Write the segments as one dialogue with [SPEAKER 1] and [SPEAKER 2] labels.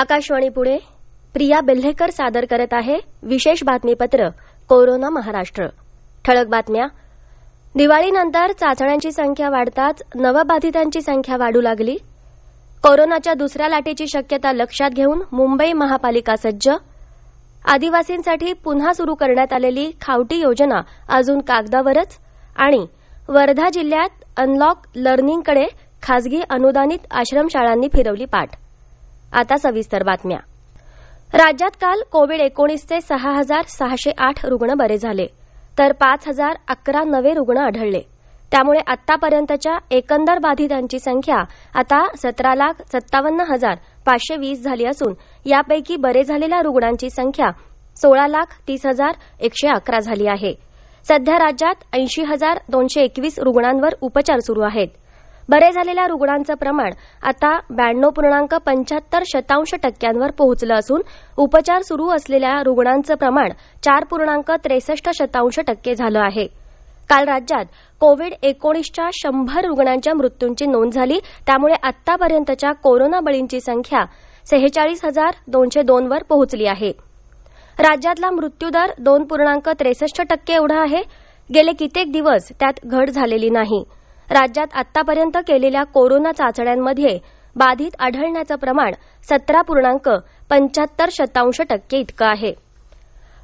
[SPEAKER 1] आकाशवाणी पुणे. प्रिया बेल्हेकर सादर करत आहे विशेष बातमीपत्र कोरोना महाराष्ट्र. ठळक बातम्या. दिवाळीनंतर चाचण्यांची संख्या वाढताच नवबाधितांची संख्या वाढू लागली. कोरोनाच्या दुसऱ्या लाटेची शक्यता लक्षात घेऊन मुंबई महापालिका सज्ज. आदिवासींसाठी पुन्हा सुरू करण्यात आलेली खावटी योजना अजून कागदावरच. आणि वर्धा जिल्ह्यात अनलॉक लर्निंगकडे खासगी अनुदानित आश्रमशाळांनी फिरवली पाठ. आता सविस्तर बातम्या. राज्यात काल कोविड-19चे 6,608 रुग्ण बरे झाले तर 5,011 नवे रुग्ण आढळले. त्यामुळे आतापर्यंतच्या एकंदर बाधितांची संख्या आता 17,57,520 झाली असून यापैकी बरे झालेल्या रुग्णांची संख्या 16,30,111 झाली आहे. सध्या राज्यात 80,221 रुग्णांवर उपचार सुरू आहेत. बरे झालेल्या रुग्णांचं प्रमाण आता 92.75% पोहोचलं असून उपचार सुरू असलेल्या रुग्णांचं प्रमाण 4.63% झालं आहे. काल राज्यात कोविड-19च्या 100 रुग्णांच्या मृत्यूंची नोंद झाली. त्यामुळे आतापर्यंतच्या कोरोना बळींची संख्या 46,202 वर पोहोचली आहे. राज्यातला मृत्यूदर 2.63% एवढा आहे. गेले कित्येक दिवस त्यात घट झालेली नाही. राज्यात आतापर्यंत केलेल्या कोरोना चाचण्यांमध्ये बाधित आढळण्याचं प्रमाण 17.75% इतकं आहे.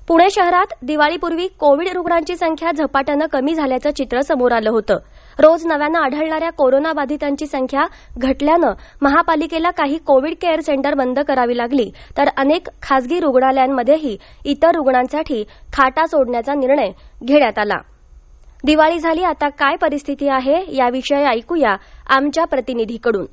[SPEAKER 1] पुणे शहरात दिवाळीपूर्वी कोविड रुग्णांची संख्या झपाट्यानं कमी झाल्याचं चित्र समोर आलं होतं. रोज नव्यानं आढळणाऱ्या कोरोना बाधितांची संख्या घटल्यानं महापालिकेला काही कोविड केअर सेंटर बंद करावी लागली तर अनेक खासगी रुग्णालयांमध्येही इतर रुग्णांसाठी खाटा सोडण्याचा निर्णय घेण्यात आला. दिवाळी झाली, आता काय परिस्थिती आहे याविषयी ऐकूया आमच्या प्रतिनिधीकडून.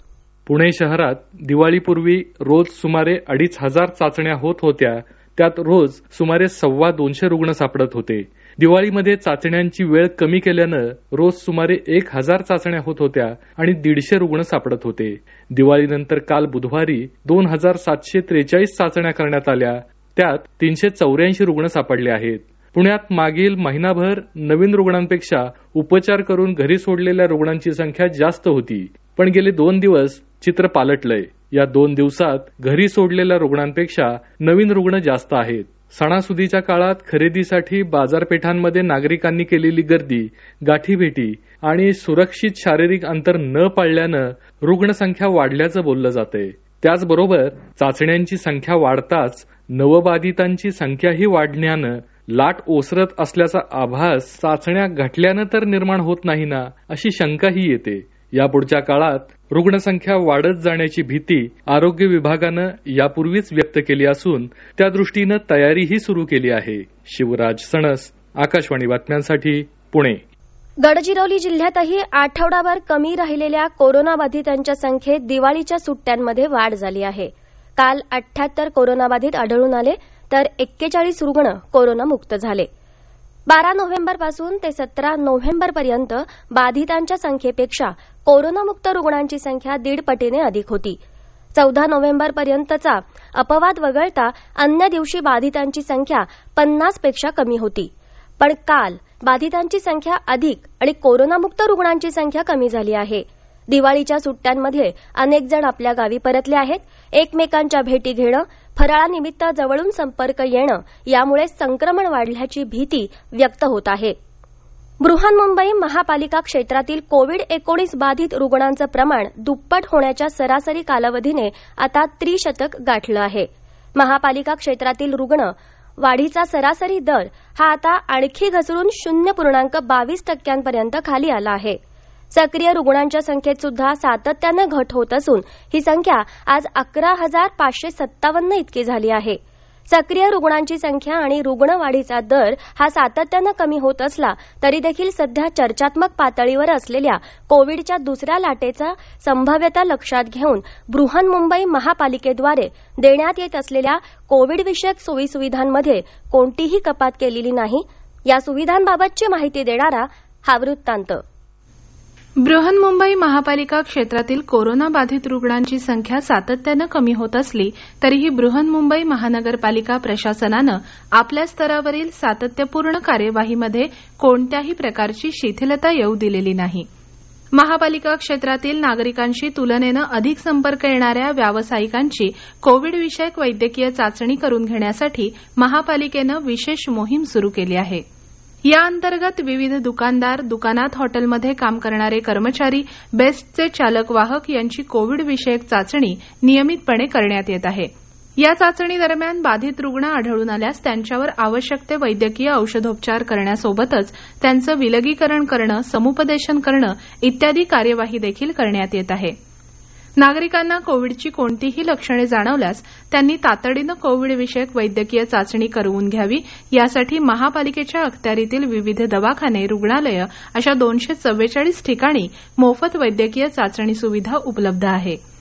[SPEAKER 2] पुणे शहरात दिवाळीपूर्वी रोज सुमारे 2,500 चाचण्या होत होत्या. त्यात रोज सुमारे 250 रुग्ण सापडत होते. दिवाळीमध्ये चाचण्यांची वेळ कमी केल्यानं रोज सुमारे 1,000 चाचण्या होत होत्या आणि 150 रुग्ण सापडत होते. दिवाळीनंतर काल बुधवारी 2,743 चाचण्या करण्यात आल्या. त्यात 384 रुग्ण सापडले आहेत. पुण्यात मागील महिनाभर नवीन रुग्णांपेक्षा उपचार करून घरी सोडलेल्या रुग्णांची संख्या जास्त होती. पण गेले 2 दिवस चित्र पालटलंय. या 2 दिवसात घरी सोडलेल्या रुग्णांपेक्षा नवीन रुग्ण जास्त आहेत. सणासुदीच्या काळात खरेदीसाठी बाजारपेठांमध्ये नागरिकांनी केलेली गर्दी, गाठीभेटी आणि सुरक्षित शारीरिक अंतर न पाळल्यानं रुग्णसंख्या वाढल्याचं बोललं जातंय. त्याचबरोबर चाचण्यांची संख्या वाढताच नवबाधितांची संख्याही वाढण्यानं लाट ओसरत असल्याचा आभास चाचण्या घटल्यानं तर निर्माण होत नाही ना, अशी शंकाही येते. यापुढच्या काळात रुग्णसंख्या वाढत जाण्याची भीती आरोग्य विभागानं यापूर्वीच व्यक्त केली असून त्या दृष्टीनं तयारीही सुरू केली आहे. शिवराज सणस, आकाशवाणी बातम्यांसाठी पुणे.
[SPEAKER 1] गडचिरोली जिल्ह्यातही आठवडाभर कमी राहिलेल्या कोरोनाबाधितांच्या संख्येत दिवाळीच्या सुट्ट्यांमध्ये वाढ झाली आहे. काल 78 कोरोनाबाधित आढळून आले तर 41 रुग्ण कोरोनामुक्त झाले. 12 नोव्हेंबरपासून ते 17 नोव्हेंबरपर्यंत बाधितांच्या संख्येपेक्षा कोरोनामुक्त रुग्णांची संख्या 1.5 पटीने अधिक होती. 14 नोव्हेंबरपर्यंतचा अपवाद वगळता अन्य दिवशी बाधितांची संख्या 50 पेक्षा कमी होती. पण काल बाधितांची संख्या अधिक आणि कोरोनामुक्त रुग्णांची संख्या कमी झाली आहे. दिवाळीच्या सुट्ट्यांमध्ये अनेक जण आपल्या गावी परतले आहेत. एकमेकांच्या भेटी घेणं, फराळानिमित्त जवळून संपर्क येणं यामुळे संक्रमण वाढल्याची भीती व्यक्त होत आहे. बृहन्मुंबई महापालिका क्षेत्रातील कोविड-19 बाधित रुग्णांचं प्रमाण दुप्पट होण्याच्या सरासरी कालावधीने आता त्रिशतक गाठलं आहे. महापालिका क्षेत्रातील रुग्ण वाढीचा सरासरी दर हा आता आणखी घसरून 0.22% खाली आला आहे. सक्रिय रुग्णांच्या संख्येत सुद्धा सातत्यानं घट होत असून ही संख्या आज 11,557 इतकी झाली आहे. सक्रिय रुग्णांची संख्या आणि रुग्णवाढीचा दर हा सातत्यानं कमी होत असला तरी देखील सध्या चर्चात्मक पातळीवर असलेल्या कोविडच्या दुसऱ्या लाटेचा संभाव्यता लक्षात घेऊन बृहन्मुंबई महापालिकेद्वारे देण्यात येत असलेल्या कोविडविषयक सोयीसुविधांमध्ये कोणतीही कपात केलेली नाही. या सुविधांबाबतची माहिती देणारा हा वृत्तांत.
[SPEAKER 3] बृहन्मुंबई महापालिका क्षेत्रातील कोरोनाबाधित रुग्णांची संख्या सातत्यानं कमी होत असली तरीही बृहन्मुंबई महानगरपालिका प्रशासनानं आपल्या स्तरावरील सातत्यपूर्ण कार्यवाहीमध्ये कोणत्याही प्रकारची शिथिलता येऊ दिलेली नाही. महापालिका क्षेत्रातील नागरिकांशी तुलनेनं अधिक संपर्क येणाऱ्या व्यावसायिकांची कोविड-विषयक वैद्यकीय चाचणी करून घेण्यासाठी महापालिकेनं विशेष मोहीम सुरू केली आहे. या अंतर्गत विविध दुकानदार, दुकानात, हॉटेलमध्ये काम करणारे कर्मचारी, बेस्टचे चालक वाहक यांची कोविड-विषयक चाचणी नियमितपणे करण्यात येत आहे. या चाचणी दरम्यान बाधित रुग्ण आढळून आल्यास त्यांच्यावर आवश्यक ते वैद्यकीय औषधोपचार करण्यासोबतच त्यांचं विलगीकरण करणं, समुपदेशन करणं इत्यादी कार्यवाही देखील करण्यात येत आहे. नागरिकांना कोविडची कोणतीही लक्षणे जाणवल्यास त्यांनी तातडीनं कोविड-विषयक वैद्यकीय चाचणी करवून घ्यावी. यासाठी महापालिकेच्या अखत्यारीतील विविध दवाखाने, रुग्णालयं अशा 244 ठिकाणी मोफत वैद्यकीय चाचणी सुविधा उपलब्ध आहे.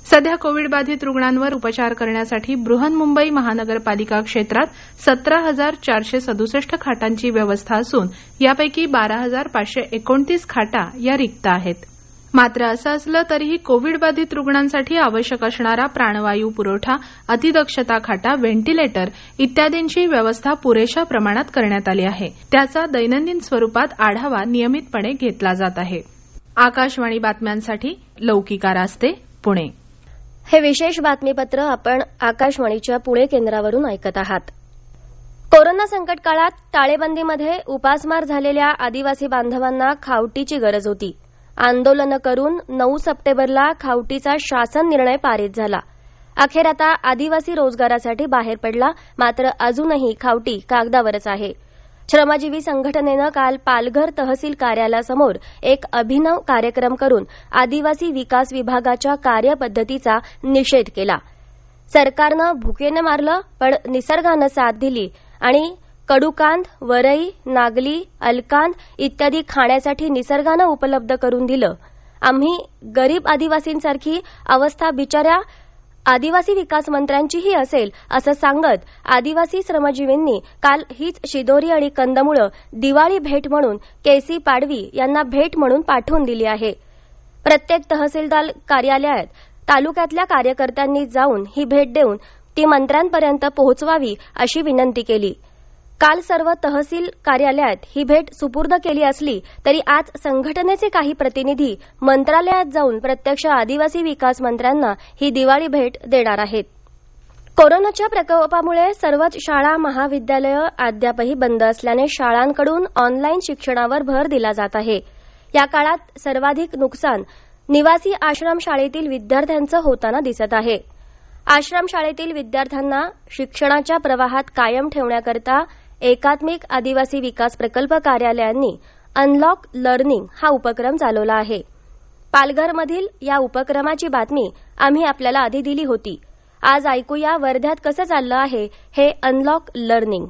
[SPEAKER 3] सध्या कोविड बाधित रुग्णांवर उपचार करण्यासाठी बृहन्मुंबई महानगरपालिका क्षेत्रात 17,467 खाटांची व्यवस्था असून यापैकी 12,529 खाटा या रिक्त आहेत. मात्र असं असलं तरीही कोविड बाधित रुग्णांसाठी आवश्यक असणारा प्राणवायू पुरवठा, अतिदक्षता खाटा, व्हेंटिलेटर इत्यादींची व्यवस्था पुरेशा प्रमाणात करण्यात आली आहे. त्याचा दैनंदिन स्वरूपात आढावा नियमितपणे घेतला जात आहे. आकाशवाणी बातम्यांसाठी लौकिका रास्ते, पुणे.
[SPEAKER 1] हे विशेष बातमीपत्र आपण आकाशवाणीच्या पुणे केंद्रावरून ऐकत आहात. कोरोना संकट काळात टाळेबंदीमध्ये उपासमार झालेल्या आदिवासी बांधवांना खावटीची गरज होती. आंदोलनं करून 9 सप्टेंबरला खावटीचा शासन निर्णय पारित झाला. अखेर आता आदिवासी रोजगारासाठी बाहेर पडला, मात्र अजूनही खावटी कागदावरच आहे. श्रमजीवी संघटनेनं काल पालघर तहसील कार्यालयासमोर एक अभिनव कार्यक्रम करून आदिवासी विकास विभागाच्या कार्यपद्धतीचा निषेध केला. सरकारनं भुकेनं मारलं, पण निसर्गानं साथ दिली आणि कडुकांद, वरई, नागली, अलकांद इत्यादी खाण्यासाठी निसर्गानं उपलब्ध करून दिलं. आम्ही गरीब आदिवासींसारखी अवस्था बिचाऱ्या आदिवासी विकास मंत्र्यांचीही असेल असं सांगत आदिवासी श्रमजीवींनी काल हीच शिदोरी आणि कंदमुळं दिवाळी भेट म्हणून केसी पाडवी यांना भेट म्हणून पाठवून दिली आहे. प्रत्येक तहसीलदार कार्यालयात तालुक्यातल्या कार्यकर्त्यांनी जाऊन ही भेट देऊन ती मंत्र्यांपर्यंत पोहोचवावी अशी विनंती केली. काल सर्व तहसील कार्यालयात ही भेट सुपूर्द केली असली तरी आज संघटनेचे काही प्रतिनिधी मंत्रालयात जाऊन प्रत्यक्ष आदिवासी विकास मंत्र्यांना ही दिवाळी भेट देणार आहेत. कोरोनाच्या प्रकोपामुळे सर्वच शाळा, महाविद्यालयं अद्यापही बंद असल्याने शाळांकडून ऑनलाईन शिक्षणावर भर दिला जात आहे. या काळात सर्वाधिक नुकसान निवासी आश्रमशाळेतील विद्यार्थ्यांचं होताना दिसत आहे. आश्रमशाळेतील विद्यार्थ्यांना शिक्षणाच्या प्रवाहात कायम ठेवण्याकरता एकात्मिक आदिवासी विकास प्रकल्प कार्यालयांनी अनलॉक लर्निंग हा उपक्रम चालवला आहे. पालघरमधील या उपक्रमाची बातमी आम्ही आपल्याला आधी दिली होती. आज ऐकूया वर्ध्यात कसं चाललं आहे हे अनलॉक लर्निंग.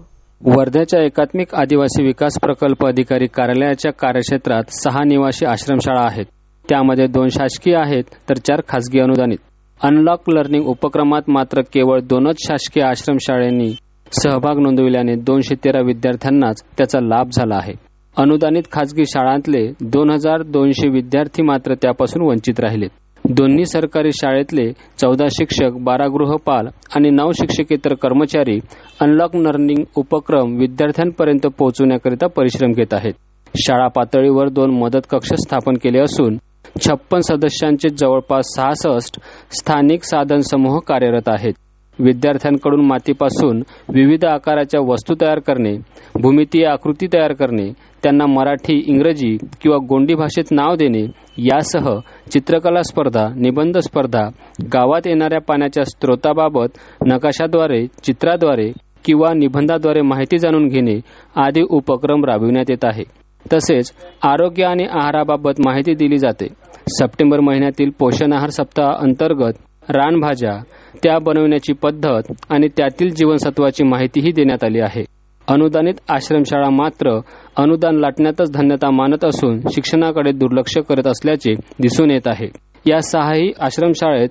[SPEAKER 4] वर्ध्याच्या एकात्मिक आदिवासी विकास प्रकल्प अधिकारी कार्यालयाच्या कार्यक्षेत्रात 6 निवासी आश्रमशाळा आहेत. त्यामध्ये 2 शासकीय आहेत तर 4 खासगी अनुदानित. अनलॉक लर्निंग उपक्रमात मात्र केवळ 2च शासकीय आश्रमशाळांनी सहभाग नोंदविल्याने 213 विद्यार्थ्यांनाच त्याचा लाभ झाला आहे. अनुदानित खासगी शाळांतले 2,200 विद्यार्थी मात्र त्यापासून वंचित राहिलेत. दोन्ही सरकारी शाळेतले 14 शिक्षक, 12 गृहपाल आणि 9 शिक्षकेतर कर्मचारी अनलॉक लर्निंग उपक्रम विद्यार्थ्यांपर्यंत पोहोचवण्याकरिता परिश्रम घेत आहेत. शाळा पातळीवर 2 मदत कक्ष स्थापन केले असून 56 सदस्यांचे जवळपास 66 स्थानिक साधन समूह कार्यरत आहेत. विद्यार्थ्यांकडून मातीपासून विविध आकाराच्या वस्तू तयार करणे, भूमितीय आकृती तयार करणे, त्यांना मराठी, इंग्रजी किंवा गोंडी भाषेत नाव देणे यासह चित्रकला स्पर्धा, निबंध स्पर्धा, गावात येणाऱ्या पाण्याच्या स्रोताबाबत नकाशाद्वारे, चित्राद्वारे किंवा निबंधाद्वारे माहिती जाणून घेणे आदी उपक्रम राबविण्यात येत आहे. तसेच आरोग्य आणि आहाराबाबत माहिती दिली जाते. सप्टेंबर महिन्यातील पोषण आहार सप्ताह अंतर्गत रानभाज्या, त्या बनवण्याची पद्धत आणि त्यातील जीवनसत्वाची माहितीही देण्यात आली आहे. अनुदानित आश्रमशाळा मात्र अनुदान लाटण्यातच धन्यता मानत असून शिक्षणाकडे दुर्लक्ष करत असल्याचे दिसून येत आहे. या 6ही आश्रमशाळेत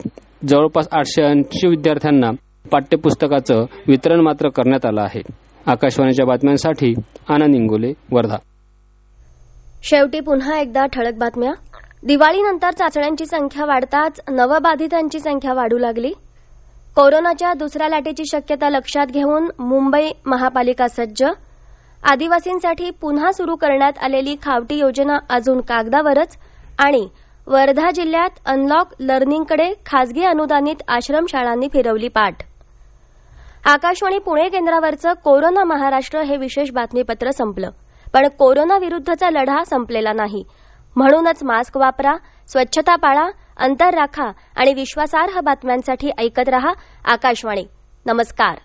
[SPEAKER 4] जवळपास 880 विद्यार्थ्यांना पाठ्यपुस्तकाचं वितरण मात्र करण्यात आलं आहे. आकाशवाणीच्या बातम्यांसाठी आनंद इंगोले, वर्धा.
[SPEAKER 1] शेवटी पुन्हा एकदा ठळक बातम्या. दिवाळीनंतर चाचण्यांची संख्या वाढताच नवबाधितांची संख्या वाढू लागली. कोरोनाच्या दुसऱ्या लाटेची शक्यता लक्षात घेऊन मुंबई महापालिका सज्ज. आदिवासींसाठी पुन्हा सुरू करण्यात आलेली खावटी योजना अजून कागदावरच. आणि वर्धा जिल्ह्यात अनलॉक लर्निंगकडे खासगी अनुदानित आश्रमशाळांनी फिरवली पाठ. आकाशवाणी पुणे केंद्रावरचं कोरोना महाराष्ट्र हे विशेष बातमीपत्र संपलं. पण कोरोना विरुद्धचा लढा संपलेला नाही. म्हणूनच मास्क वापरा, स्वच्छता पाळा, अंतर राखा आणि विश्वासार्ह बातम्यांसाठी ऐकत रहा आकाशवाणी. नमस्कार.